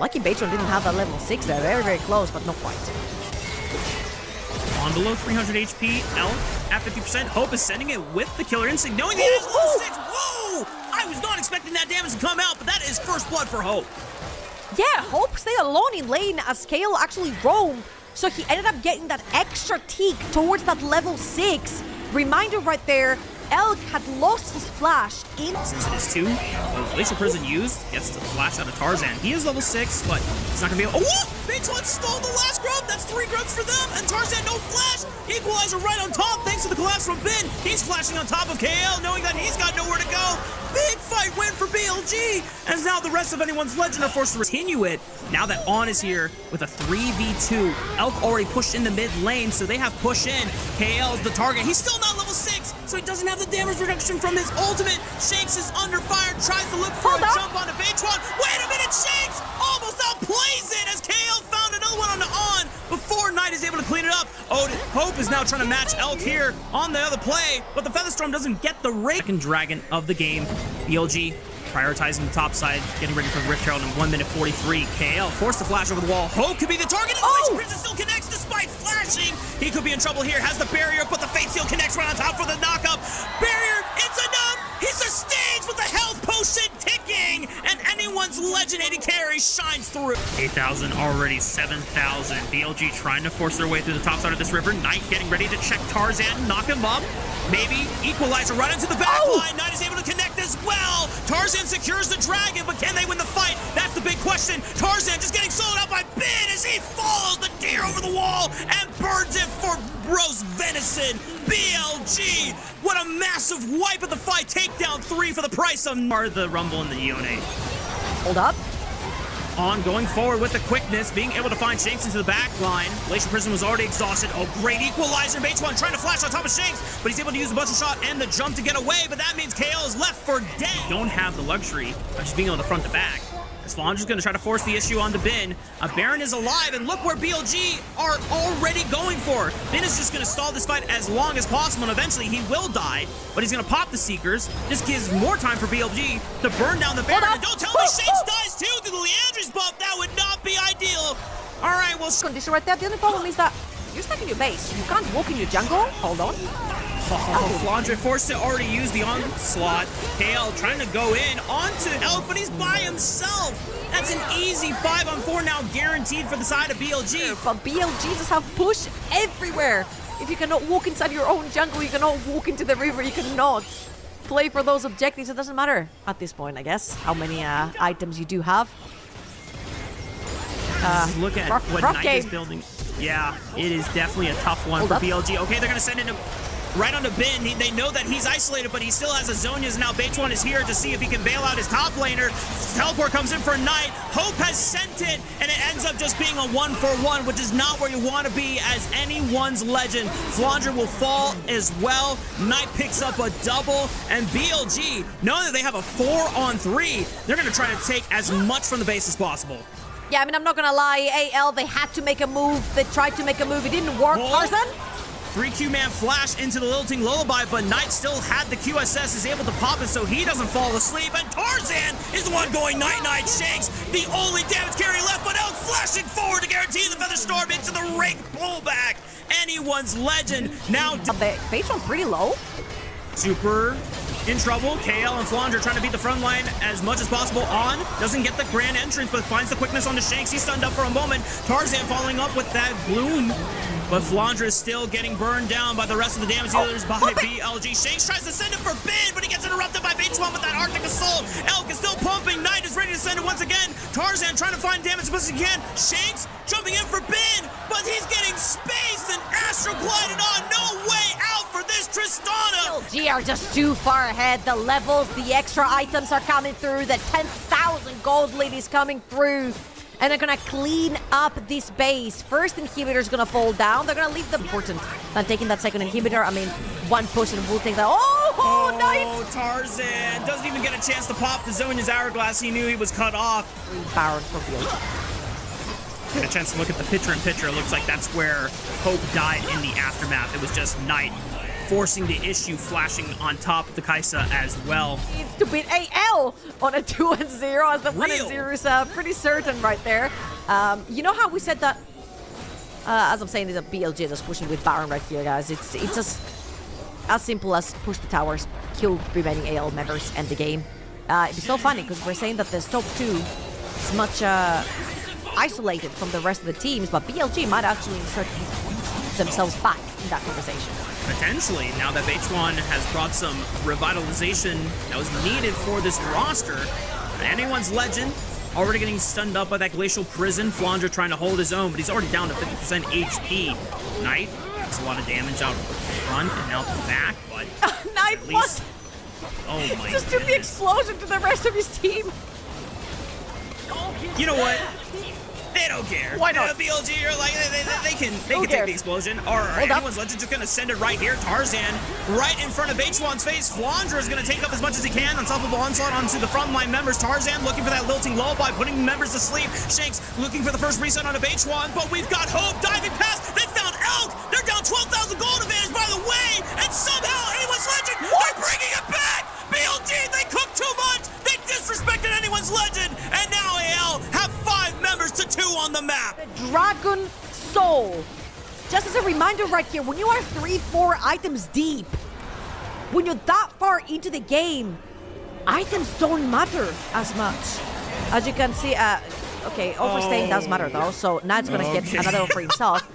Lucky Batron didn't have that level 6 there. Very, very close, but not quite. On below 300 HP, Elf at 50%. Hope is sending it with the Killer Instinct, knowing that it has level 6. Whoa! I was not expecting that damage to come out, but that is first blood for Hope. Yeah, Hope stayed alone in lane as Kale actually roamed, so he ended up getting that extra tick towards that level 6. Reminder right there, Elk had lost his flash in... Since it is 2, Glacial Prison used, gets the flash out of Tarzan. He is level 6, but he's not going to be able... Oh, Baitron stole the last grub! That's 3 grubs for them, and Tarzan no flash! Equalizer right on top, thanks to the collapse from Ben. He's flashing on top of KL, knowing that he's got nowhere to go. Big fight win for BLG, and now the rest of anyone's legend are forced to continue it. Now that On is here with a 3v2, Elk already pushed in the mid lane, so they have push in. KL is the target. He's still not level 6, so he doesn't have the damage reduction from his ultimate. Shanks is under fire, tries to look for a jump onto Baitron. Wait a minute, Shanks almost outplays it as KL found another one on the On before Knight is able to clean it up. Hope is now trying to match Elk here on the other play, but the Featherstorm doesn't get the rake. Second dragon of the game. BLG prioritizing the top side, getting ready for the Rift Herald in 1 minute 43. KL forced to flash over the wall. Hope could be the target. Oh! Prison still connects despite flashing. He could be in trouble here. Has the barrier, but the Fate Seal connects right on top for the knockup. Barrier, it's enough. He sustains with the health potion ticking, and anyone's legend AD carry shines through. 8,000 already, 7,000. BLG trying to force their way through the top side of this river. Knight getting ready to check Tarzan, knock him up. Maybe equalizer right into the back line. Knight is able to connect as well. Tarzan secures the dragon, but can they win the fight? That's the big question. Tarzan just getting soloed out by Ben as he follows the deer over the wall and burns it for roast venison. BLG, what a massive wipe of the fight. Takedown 3 for the price of the Rumble and the Yone. Hold up. On going forward with the quickness, being able to find Shanks into the back line. Glacial Prison was already exhausted. Oh, great equalizer. Baitron trying to flash on top of Shanks, but he's able to use the butcher shot and the jump to get away, but that means KL is left for dead. Don't have the luxury of just being able to front to back. Flandra's going to try to force the issue onto Ben. Baron is alive, and look where BLG are already going for. Ben is just going to stall this fight as long as possible, and eventually he will die, but he's going to pop the Seekers. This gives more time for BLG to burn down the Baron. And don't tell me Shanks dies too through the Leandry's buff. That would not be ideal. All right, well... Condition right there. The only problem is that you're stuck in your base. You can't walk in your jungle. Hold on. Flandre forced to already use the onslaught. KL trying to go in onto Elk, but he's by himself. That's an easy 5-on-4 now guaranteed for the side of BLG. But BLG just have push everywhere. If you cannot walk inside your own jungle, you cannot walk into the river, you cannot play for those objectives. It doesn't matter at this point, I guess, how many items you do have. Look at what Knight is building. Yeah, it is definitely a tough one for BLG. Okay, they're going to send it right onto Ben. They know that he's isolated, but he still has a Zonia's. Now Baitron is here to see if he can bail out his top laner. Teleport comes in for Knight. Hope has sent it, and it ends up just being a 1-for-1, which is not where you want to be as anyone's legend. Flandre will fall as well. Knight picks up a double, and BLG, knowing that they have a 4-on-3, they're going to try to take as much from the base as possible. Yeah, I mean, I'm not going to lie. AL, they had to make a move. They tried to make a move. It didn't work. Tarzan? 3Q man flash into the Lilting Lullaby, but Knight still had the QSS, is able to pop it so he doesn't fall asleep, and Tarzan is the one going night-night. Shanks, the only damage carry left, but Elk flashing forward to guarantee the Featherstorm into the rake pullback. Anyone's legend now... Baitron's pretty low. Super in trouble. KL and Flandre trying to beat the front line as much as possible. On doesn't get the grand entrance, but finds the quickness on the Shanks. He's stunned up for a moment. Tarzan following up with that bloom, but Flandre is still getting burned down by the rest of the damage dealers by BLG. Shanks tries to send it for Ben, but he gets interrupted by Baitron with that Arctic Assault. Elk is still pumping. Knight is ready to send it once again. Tarzan trying to find damage as much as he can. Shanks jumping in for Ben, but he's getting spaced and Astro glided on. No way out for this Tristana. BLG are just too far ahead. The levels, the extra items are coming through. The 10,000 gold lead is coming through. And they're gonna clean up this base. First inhibitor is gonna fall down. They're gonna leave the important than taking that second inhibitor. I mean, one push and we'll take that. Oh, Knight! Tarzan doesn't even get a chance to pop the Zonia's Hourglass. He knew he was cut off. Baron for BLG. Get a chance to look at the picture-in-picture. It looks like that's where Hope died in the aftermath. It was just Knight forcing the issue, flashing on top of the Kaisa as well. Needs to beat AL on a 2-0 as the 1-0 is pretty certain right there. You know how we said that, as I'm saying, is a BLG that's pushing with Baron right here, guys. It's as simple as push the towers, kill remaining AL members, end the game. It'd be so funny because we're saying that the top 2 is much isolated from the rest of the teams, but BLG might actually insert themselves back in that conversation. Potentially, now that H1 has brought some revitalization that was needed for this roster. Anyone's Legend already getting stunned up by that Glacial Prison. Flandre trying to hold his own, but he's already down to 50% HP. Knight does a lot of damage out front and out the back, but Knight at least... Oh my just took the explosion to the rest of his team. You know what? They don't care. Why not? BLG are like they can take the explosion. Or anyone's Legend just gonna send it right here. Tarzan right in front of H1's face. Flandre is gonna take up as much as he can. Unstoppable onslaught onto the frontline members. Tarzan looking for that lilting lullaby, putting members to sleep. Shanks looking for the first reset on H1, but we've got Hope diving past. They found Elk. They're down 12,000 gold advantage by the way, and somehow anyone's Legend. They're bringing it back. BLG, they cooked too much. They disrespected anyone's Legend, and now AL have 5 members to 2 on the map. The Dragon Soul. Just as a reminder right here, when you are 3-4 items deep, when you're that far into the game, items don't matter as much. As you can see, okay, overstaying does matter though, so Knight's gonna get another one for himself.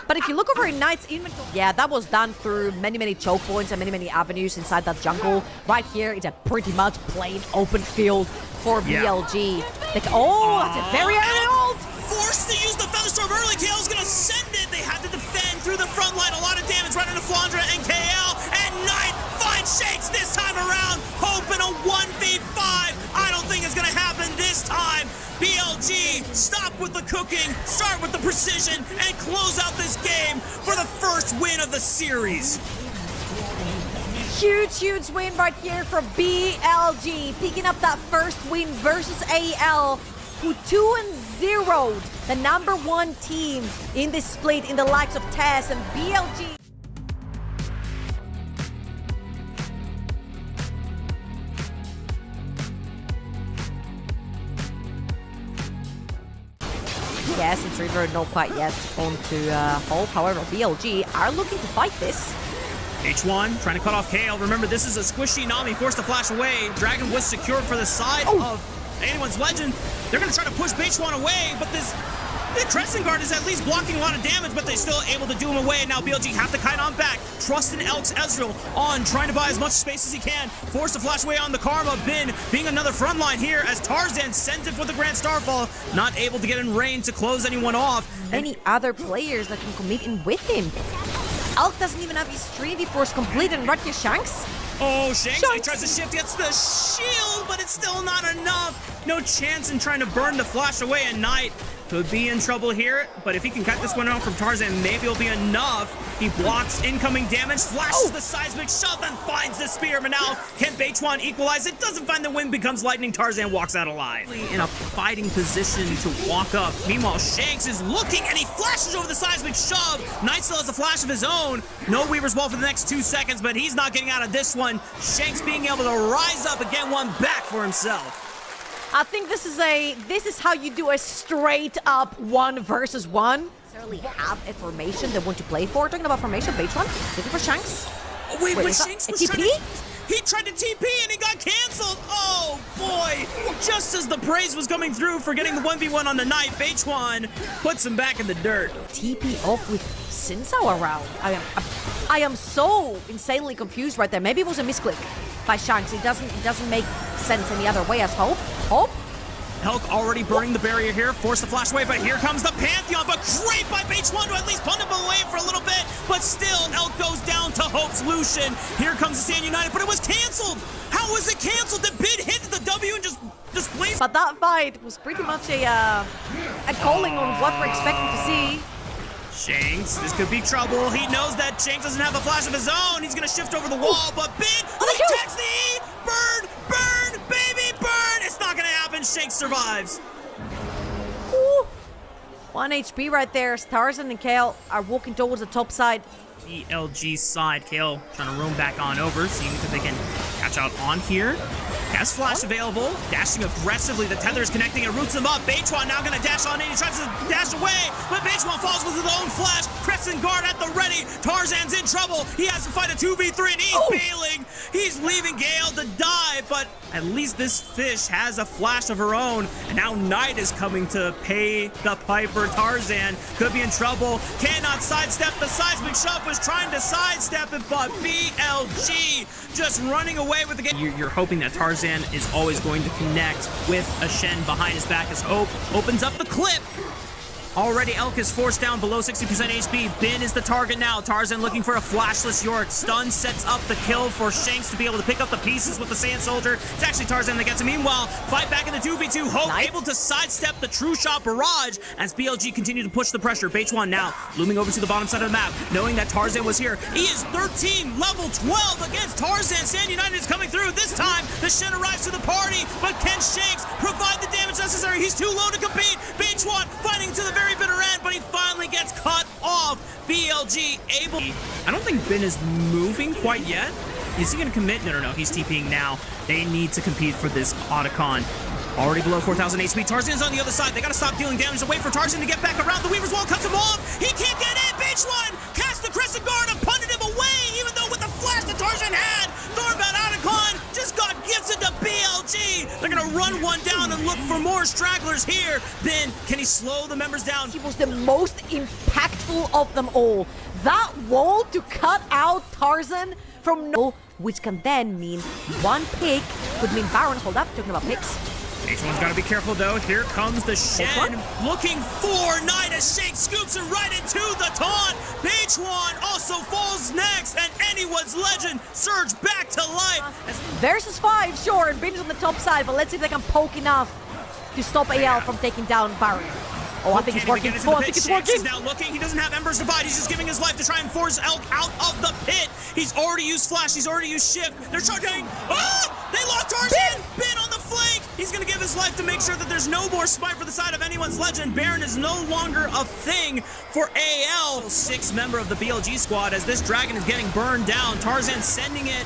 But if you look over in Knight's inventory, yeah, that was done through many choke points and many avenues inside that jungle. Right here, it's a pretty much plain open field for BLG. Like, that's a very early ult! Forced to use the Featherstorm early. KL's gonna send it. They had to defend through the front line. A lot of damage right into Flandre and KL. And Knight finds Shakes this time around. Hope in a 1v5. I don't think it's gonna happen this time. BLG, stop with the cooking, start with the precision, and close out this game for the first win of the series. Huge win right here for BLG, picking up that first win versus AL, who 2-0'd the #1 team in this split in the likes of Tess and BLG. Yes, it's River not quite yet onto Hope. However, BLG are looking to fight this. H1 trying to cut off KL. Remember, this is a squishy Nami forced to flash away. Dragon was secured for the side of anyone's Legend. They're going to try to push H1 away, but the Crescent Guard is at least blocking a lot of damage, but they're still able to do him away. And now BLG have to kite on back. Trust in Elk's Ezreal on, trying to buy as much space as he can. Forced to flash away on the Karma. Bin being another front line here as Tarzan sends it for the Grand Starfall. Not able to get in range to close anyone off. Many other players that can commit in with him. Elk doesn't even have his 3D Force complete, and right here, Shanks. Oh, Shanks, he tries to shift, gets the shield, but it's still not enough. No chance in trying to burn the flash away, and Knight could be in trouble here, but if he can cut this one out from Tarzan, maybe it'll be enough. He blocks incoming damage, flashes the seismic shove, and finds the spear, but now can H1 equalize it? Doesn't find the win, becomes lightning. Tarzan walks out alive. In a fighting position to walk up. Meanwhile, Shanks is looking, and he flashes over the seismic shove. Knight still has a flash of his own. No Weaver's Wall for the next 2 seconds, but he's not getting out of this one. Shanks being able to rise up and get one back for himself. I think this is how you do a straight up 1 versus 1. Necessarily have a formation they want to play for. Talking about formation, H1, looking for Shanks. Oh, wait, but Shanks was TP? He tried to TP and he got canceled. Oh boy! Just as the praise was coming through for getting the 1v1 on the Knight, H1 puts him back in the dirt. TP off with Sinsao around. I am so insanely confused right there. Maybe it was a misclick by Shanks. It doesn't make sense any other way as Hope. Elk already burning the barrier here, forced to flash away, but here comes the Pantheon, but great by H1 to at least punt him away for a little bit, but still Elk goes down to Hope's Lucian. Here comes the Stand United, but it was canceled. How was it canceled? The bid hit the W and just displaced. But that fight was pretty much a calling on what we're expecting to see. Shanks, this could be trouble. He knows that Shanks doesn't have a flash of his own. He's gonna shift over the wall, but Bin takes the E. Burn, baby, burn. It's not gonna happen. Shanks survives. Ooh. 1 HP right there. Tarzan and Kale are walking towards the top side. BLG side. Kale trying to roam back on over, seeing if they can catch out on here. Has flash available, dashing aggressively. The tether is connecting and roots him up. Beichuan now gonna dash on in. He tries to dash away, but Beichuan falls with his own flash. Crescent guard at the ready. Tarzan's in trouble. He has to fight a 2v3 and he's bailing. He's leaving Gale to die, but at least this fish has a flash of her own. And now Knight is coming to pay the piper. Tarzan could be in trouble. Cannot sidestep the seismic shove. Was trying to sidestep it, but BLG just running away with the game. You're hoping that Tarzan is always going to connect with a Shen behind his back as Hope opens up the clip. Already Elk is forced down below 60% HP. Bin is the target now. Tarzan looking for a flashless York. Stun sets up the kill for Shanks to be able to pick up the pieces with the Sand Soldier. It's actually Tarzan that gets him. Meanwhile, fight back in the 2v2. Hope able to sidestep the True Shot barrage as BLG continue to push the pressure. Beichuan now looming over to the bottom side of the map, knowing that Tarzan was here. He is 13, level 12 against Tarzan. Sand United is coming through. This time, the Shen arrives to the party, but can Shanks provide the damage necessary? He's too low to compete. Beichuan fighting to the very bitter end, but he finally gets cut off. BLG able. I don't think Bin is moving quite yet. Is he going to commit? No. He's TPing now. They need to compete for this Otacon. Already below 4,000 HP. Tarzan's on the other side. They got to stop dealing damage and wait for Tarzan to get back around. The Weaver's Wall cuts him off. He can't get in. Beichuan casts the Crescent Guard and punted him away, even though with the flash that Tarzan had, Thornbound Otacon just got gifted to BLG. They're going to run one down and look for more stragglers here. Then, can he slow the members down? He was the most impactful of them all. That wall to cut out Tarzan from no, which can then mean one pick would mean Baron. Hold up, talking about picks. Beichuan's got to be careful though. Here comes the Shen looking for Knight as Shank scoops him right into the taunt. Beichuan also falls next, and anyone's legend surge back to life. Versus 5, sure, and Bin's on the top side, but let's see if they can poke enough to stop AL from taking down Baron. Oh, I think it's working. Oh, I think it's working. He's now looking. He doesn't have embers to bite. He's just giving his life to try and force Elk out of the pit. He's already used flash. He's already used shift. They're charging. Oh, they lost Tarzan. Bin on the flank. He's going to give his life to make sure that there's no more smite for the side of anyone's legend. Baron is no longer a thing for AL. 6th member of the BLG squad as this dragon is getting burned down. Tarzan sending it.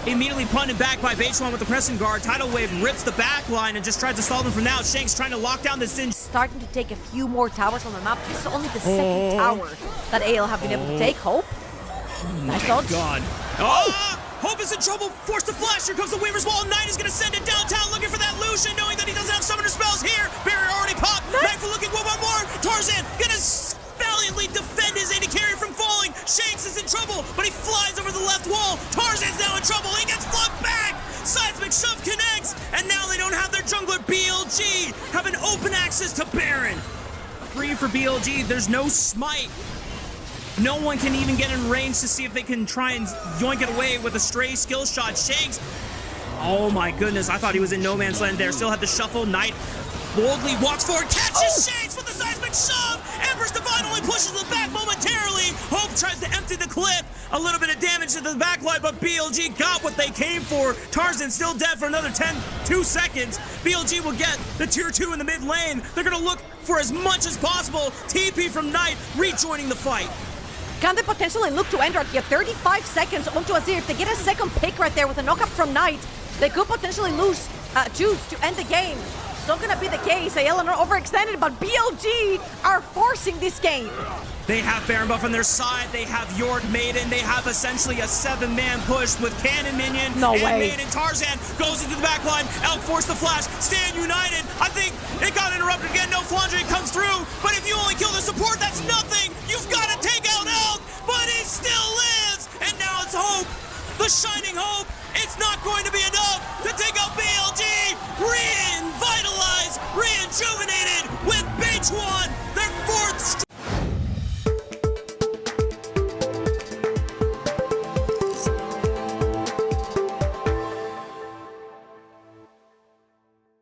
Immediately punted back by Beichuan with the Crescent Guard. Tidal Wave rips the back line and just tries to stall them from now. Shanks trying to lock down the Sin. Starting to take a few more towers on the map. This is only the second tower that AL have been able to take. Hope. Nice dodge. God. Oh! Hope is in trouble. Forced to flash. Here comes the Weaver's Wall. Knight is going to send it downtown looking for that Lucian, knowing that he doesn't have summoner spells here. Barrier already popped. Knight for looking one more. Tarzan going to valiantly defend his AD carry from falling. Shanks is in trouble, but he flies over the left wall. Tarzan's now in trouble. He gets flubbed back. Seismic Shove connects, and now they don't have their jungler. BLG have an open access to Baron. Free for BLG. There's no smite. No one can even get in range to see if they can try and yoink it away with a stray skill shot. Shanks. Oh my goodness. I thought he was in no man's land there. Still had the shuffle. Knight boldly walks forward, catches Shanks with the seismic shove. Emperor's Divine only pushes them back momentarily. Hope tries to empty the clip. A little bit of damage to the backline, but BLG got what they came for. Tarzan still dead for another 2 seconds. BLG will get the tier 2 in the mid lane. They're gonna look for as much as possible. TP from Knight rejoining the fight. Can they potentially look to end right here? 35 seconds onto Azir. If they get a second pick right there with a knockup from Knight, they could potentially choose to end the game. It's not gonna be the case. AL are overextended, but BLG are forcing this game. They have Baron buff on their side. They have York Maiden. They have essentially a 7-man push with Cannon Minion and Maiden. Tarzan goes into the back line. Elk forced the flash. Stand United. I think it got interrupted again. No Flandre comes through. But if you only kill the support, that's nothing. You've got to take out Elk. But he still lives. And now it's Hope. The shining hope. It's not going to be enough to take out BLG. Revitalized, rejuvenated,